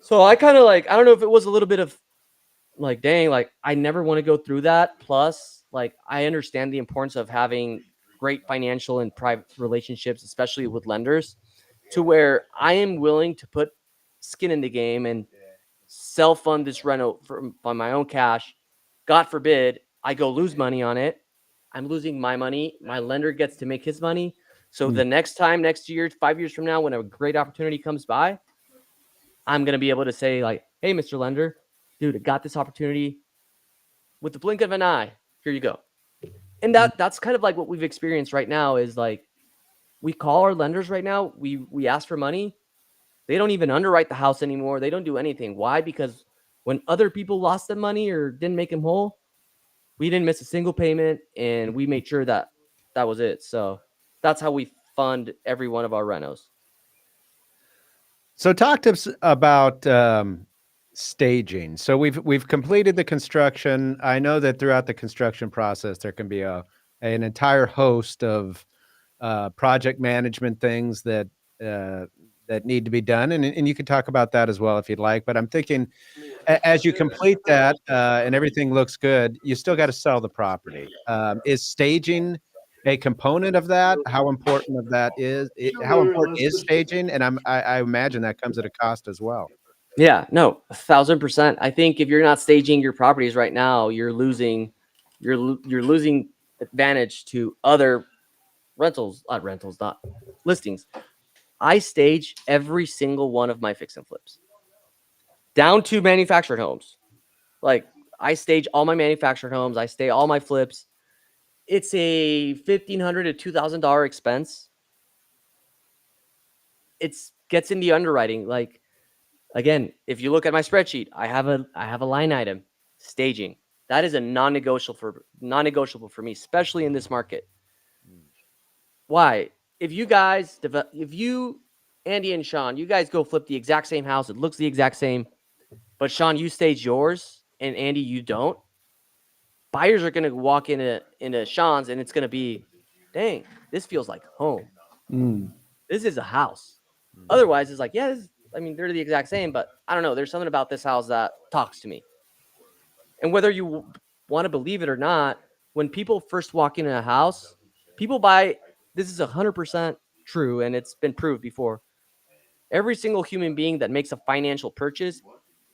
So I kind of like, I don't know if it was a little bit of like, dang, like I never want to go through that. Plus, like I understand the importance of having great financial and private relationships, especially with lenders, to where I am willing to put skin in the game and self-fund this reno on my own cash. God forbid I go lose money on it. I'm losing my money. My lender gets to make his money. So the next time, next year, 5 years from now, when a great opportunity comes by, I'm going to be able to say like, hey, Mr. Lender, dude, I got this opportunity with the blink of an eye. Here you go. And that's kind of like what we've experienced right now is like, we call our lenders right now. We ask for money. They don't even underwrite the house anymore. They don't do anything. Why? Because when other people lost their money or didn't make them whole, we didn't miss a single payment, and we made sure that that was it. So that's how we fund every one of our renos. So talk to us about staging. So we've completed the construction. I know that throughout the construction process, there can be an entire host of project management things that need to be done, and you can talk about that as well if you'd like. But I'm thinking, as you complete that and everything looks good, you still got to sell the property. Is staging a component of that? How important of that is? How important is staging? And I imagine that comes at a cost as well. Yeah, no, 1,000%. I think if you're not staging your properties right now, you're losing advantage to other not listings. I stage every single one of my fix and flips down to manufactured homes. Like I stage all my manufactured homes. I stay all my flips. It's a $1,500 to $2,000 expense. It gets in the underwriting. Like again, if you look at my spreadsheet, I have a line item, staging. That is a non-negotiable for me, especially in this market. Why? If you, Andy and Sean, you guys go flip the exact same house, it looks the exact same, but Sean, you stage yours, and Andy, you don't. Buyers are going to walk into Sean's, and it's going to be, dang, this feels like home. This is a house. Otherwise, it's like, yeah, they're the exact same, but I don't know. There's something about this house that talks to me. And whether you want to believe it or not, when people first walk into a house, people buy. This is 100% true, and it's been proved before. Every single human being that makes a financial purchase,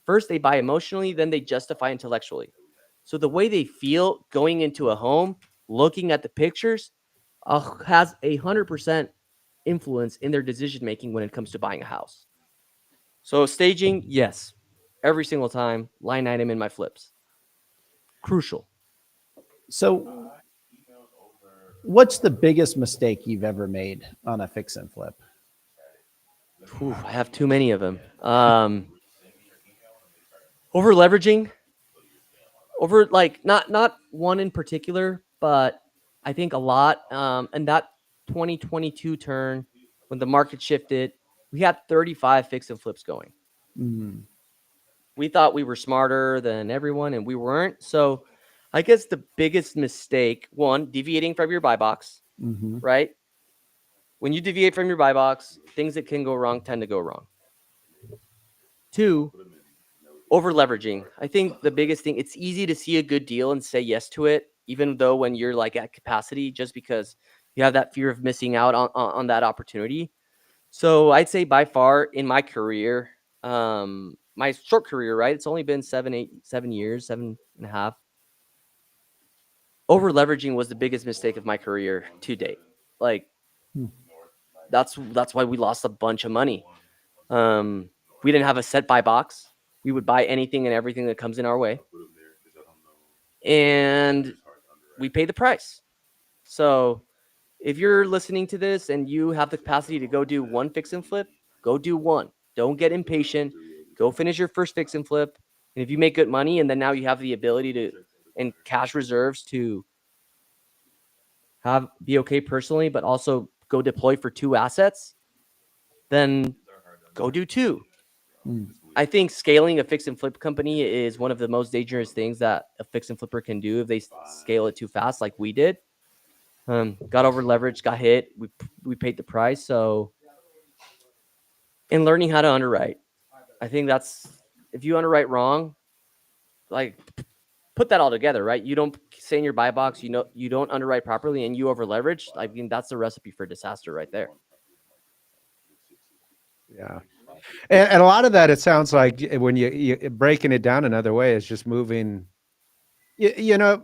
first they buy emotionally, then they justify intellectually. So the way they feel going into a home, looking at the pictures, has 100% influence in their decision making when it comes to buying a house. So staging, yes, every single time, line item in my flips. Crucial. So what's the biggest mistake you've ever made on a fix and flip? I have too many of them. Over leveraging. Over not one in particular, but I think a lot. And that 2022 turn when the market shifted, we had 35 fix and flips going. We thought we were smarter than everyone, and we weren't. So I guess the biggest mistake, one, deviating from your buy box, right? When you deviate from your buy box, things that can go wrong tend to go wrong. Two, over leveraging. I think the biggest thing, it's easy to see a good deal and say yes to it, even though when you're like at capacity, just because you have that fear of missing out on that opportunity. So I'd say by far in my career, my short career, right? It's only been 7 years, 7.5. Over leveraging was the biggest mistake of my career to date. Like that's why we lost a bunch of money. We didn't have a set buy box. We would buy anything and everything that comes in our way. And we pay the price. So if you're listening to this and you have the capacity to go do one fix and flip, go do one. Don't get impatient. Go finish your first fix and flip. And if you make good money and then now you have the ability to and cash reserves to be okay personally, but also go deploy for 2 assets, then go do 2. I think scaling a fix and flip company is one of the most dangerous things that a fix and flipper can do if they scale it too fast, like we did. Got over leveraged, got hit. We paid the price. So, in learning how to underwrite, I think that's if you underwrite wrong, like put that all together, right? You don't say in your buy box, you don't underwrite properly and you over leverage. I mean, that's the recipe for disaster right there. Yeah. And a lot of that, it sounds like when you breaking it down another way is just moving, you know,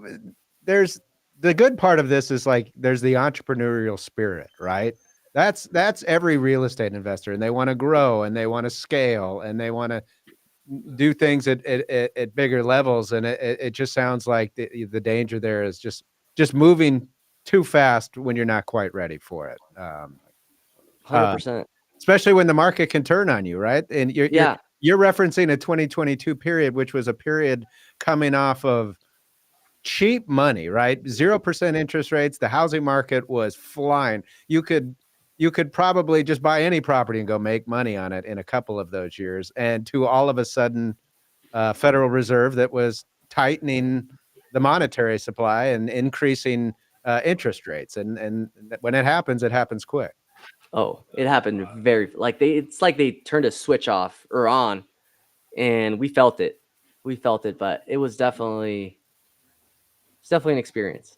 there's the good part of this is like, there's the entrepreneurial spirit, right? That's every real estate investor, and they want to grow and they want to scale and they want to do things at bigger levels. And it just sounds like the danger there is just moving too fast when you're not quite ready for it. 100%. Especially when the market can turn on you, right? And Yeah. you're referencing a 2022 period, which was a period coming off of cheap money, right? 0% interest rates. The housing market was flying. You could probably just buy any property and go make money on it in a couple of those years. And to all of a sudden, Federal Reserve that was tightening the monetary supply and increasing interest rates. And when it happens quick. Oh, it happened it's like they turned a switch off or on, and we felt it. But it's definitely an experience.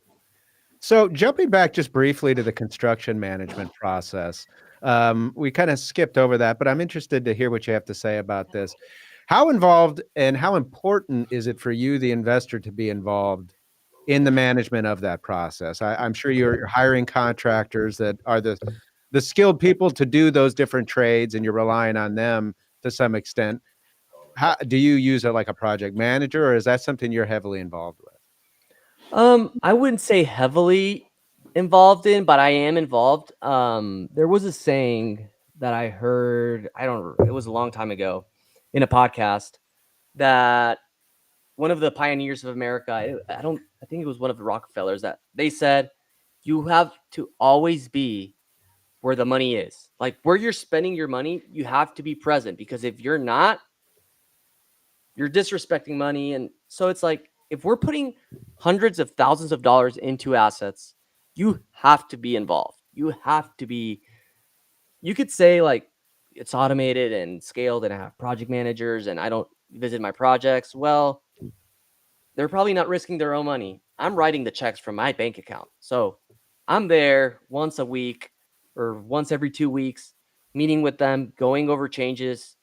So jumping back just briefly to the construction management process, we kind of skipped over that, but I'm interested to hear what you have to say about this. How involved and how important is it for you, the investor, to be involved in the management of that process? I'm sure you're hiring contractors that are the skilled people to do those different trades, and you're relying on them to some extent. How do you use it like a project manager, or is that something you're heavily involved with? I wouldn't say heavily involved in, but I am involved. There was a saying that I heard, it was a long time ago in a podcast, that one of the pioneers of America, I think it was one of the Rockefellers, that they said, you have to always be where the money is. Like where you're spending your money, you have to be present, because if you're not, you're disrespecting money. And so it's like, if we're putting hundreds of thousands of dollars into assets, you have to be involved. You could say like it's automated and scaled and I have project managers and I don't visit my projects. Well, they're probably not risking their own money. I'm writing the checks from my bank account. So I'm there once a week or once every 2 weeks, meeting with them, going over changes.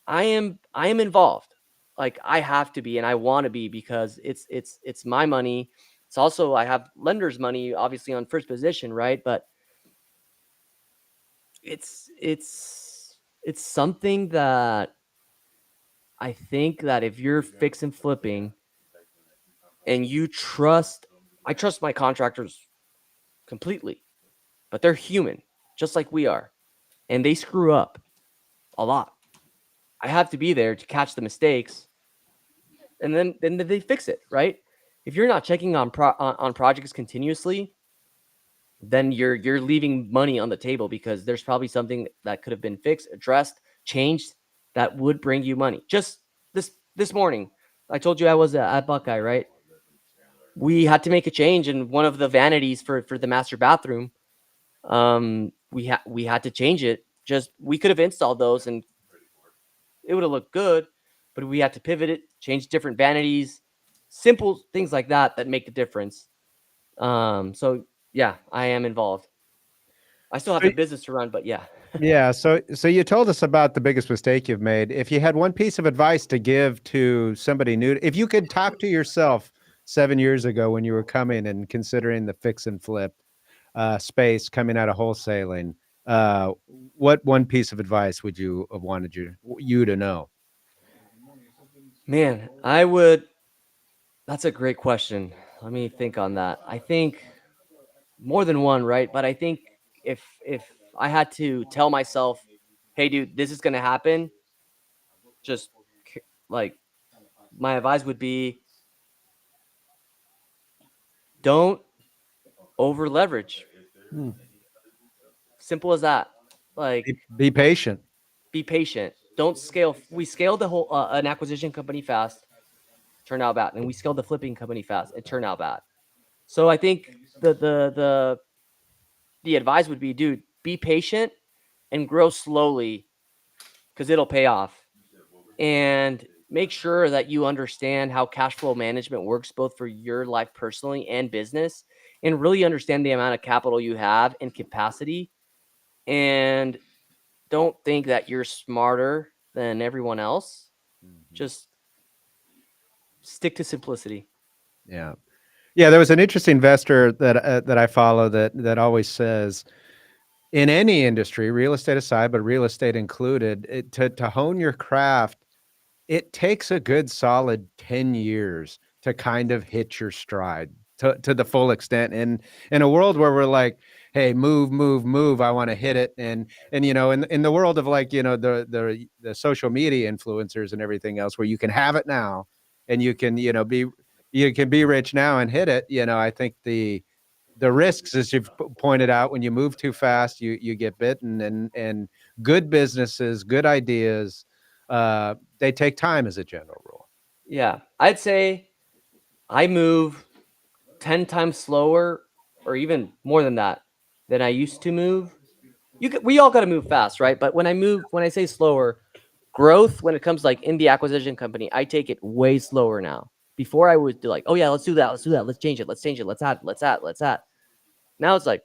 I am involved. Like I have to be, and I want to be, because it's my money. It's also, I have lenders' money, obviously on first position, right? But it's something that I think that if you're fix and flipping and I trust my contractors completely, but they're human, just like we are, and they screw up a lot. I have to be there to catch the mistakes, and then they fix it, right? If you're not checking on projects continuously, then you're leaving money on the table, because there's probably something that could have been fixed, addressed, changed, that would bring you money. Just this morning, I told you I was at Buckeye, right? We had to make a change in one of the vanities for the master bathroom. We had to change it. Just, we could have installed those and it would have looked good, but we had to pivot it, change different vanities, simple things like that make the difference. So yeah, I am involved. I still have the business to run, but yeah. Yeah. So you told us about the biggest mistake you've made. If you had one piece of advice to give to somebody new, if you could talk to yourself 7 years ago when you were coming and considering the fix and flip space coming out of wholesaling, what one piece of advice would you have wanted you to know? Man, that's a great question. Let me think on that. I think more than one, right? But I think if I had to tell myself, hey dude, this is going to happen, just like, my advice would be, don't over leverage. Simple as that. Like, Be patient. be patient. Don't scale. We scaled the whole an acquisition company fast, turned out bad, and we scaled the flipping company fast, it turned out bad. So I think the advice would be, dude, be patient and grow slowly, because it'll pay off. And make sure that you understand how cash flow management works, both for your life personally and business, and really understand the amount of capital you have and capacity. And don't think that you're smarter than everyone else. Just stick to simplicity. Yeah. Yeah, there was an interesting investor that I follow that always says, in any industry, real estate aside, but real estate included, to hone your craft, it takes a good solid 10 years to kind of hit your stride to the full extent. And in a world where we're like, hey, move, move, move, I want to hit it. And in the world of like, the social media influencers and everything else, where you can have it now and you can, be rich now and hit it. I think the risks, as you've pointed out, when you move too fast, you get bitten, and good businesses, good ideas, they take time as a general rule. Yeah, I'd say I move 10 times slower, or even more than that, than I used to move. We all got to move fast, right? But when I say slower, growth, when it comes to like in the acquisition company, I take it way slower now. Before I would do like, oh yeah, let's do that, let's change it, let's add. Now it's like,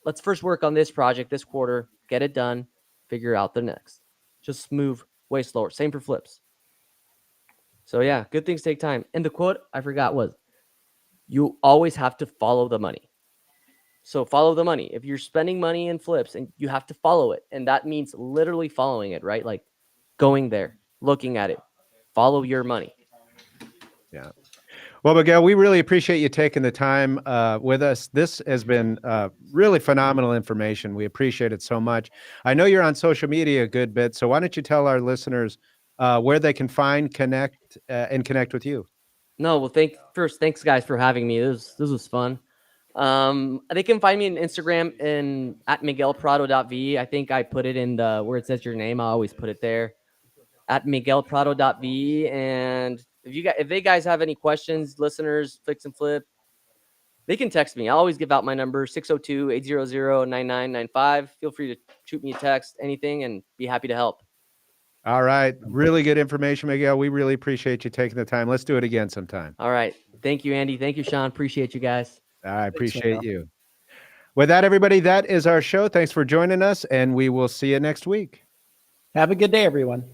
let's first work on this project this quarter, get it done, figure out the next. Just move way slower. Same for flips. So yeah, good things take time. And the quote I forgot was, you always have to follow the money. So follow the money. If you're spending money in flips, and you have to follow it, and that means literally following it, right? Like going there, looking at it, follow your money. Yeah. Well, Miguel, we really appreciate you taking the time with us. This has been really phenomenal information. We appreciate it so much. I know you're on social media a good bit, so why don't you tell our listeners where they can connect with you? No, well, thanks guys for having me. This was fun. They can find me on Instagram at miguelprado.v. I think I put it in where it says your name. I always put it there, at miguelprado.v. And if they guys have any questions, listeners, fix and flip, they can text me. I always give out my number, 602-800-9995. Feel free to shoot me a text, anything, and be happy to help. All right. Really good information, Miguel. We really appreciate you taking the time. Let's do it again sometime. All right. Thank you, Andy. Thank you, Sean. Appreciate you guys. I appreciate you. With that, everybody, that is our show. Thanks for joining us, and we will see you next week. Have a good day, everyone.